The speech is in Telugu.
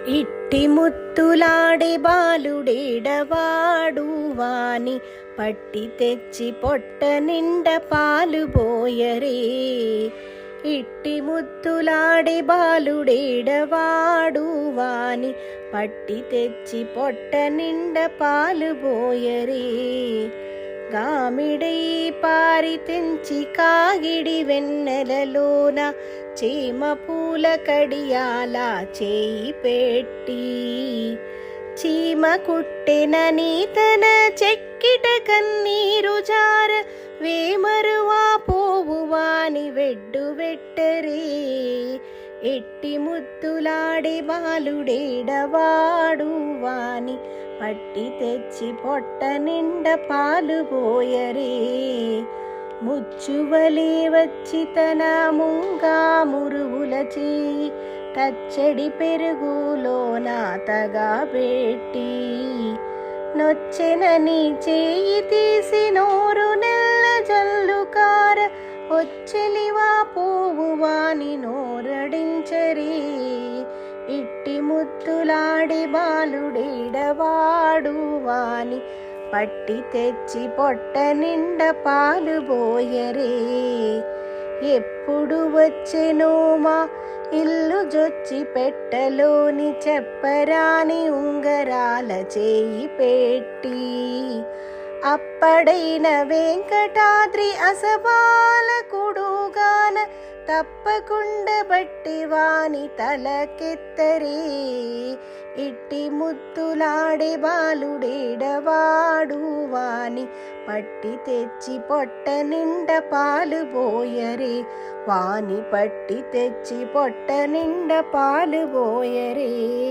ఇట్టి ముత్తులాడే బాలుడేడవాడు వాని పట్టి తెచ్చి పొట్ట నిండ పాలు బోయరే. ఇట్టి ముత్తులాడే బాలుడేడవాడు వాని పట్టి తెచ్చి పొట్ట నిండ పాలు బోయరే. గామిడై పారి తెంచి కాగిడి వెన్నెలలోన చీమ పూల కడియాల చేయి పెట్టి చీమ కుట్టెనని తన చెక్కిట కన్నీరు జార వేమరువా పోవువాని వెడ్డు వెట్టరే. ఎట్టి ముద్దులాడే బాలుడేడవాడు వాని పట్టి తెచ్చి పొట్ట నిండ పాలు పోయరే. ముచ్చువలే వచ్చి తన ముంగా మురుగుల చేయి తచ్చడి పెరుగులోన తగా పెట్టి నొచ్చెనని చేయి తీసి నోరు నెల్ల జల్లుకార వచ్చెలివా పోవువాని నోరడించరే. ఇట్టి ముద్దులాడి బాలుడేడవాడు వాని పట్టి తెచ్చి పొట్ట నిండ పాలు బోయరే. ఎప్పుడు వచ్చెనో మా ఇల్లు జొచ్చి పెట్టలోని చెప్పరాని ఉంగరాల చేయి పెట్టి అప్పడైన వెంకటాద్రి అసబాల కుడుగాన తప్పకుండా బట్టి వాని తలకెత్తరే. ఇట్టి ముద్దులాడే బాలుడేడవాడు వాని పట్టి తెచ్చి పొట్ట నిండ పాలు బోయరే. వాని పట్టి తెచ్చి పొట్ట నిండ పాలు బోయరే.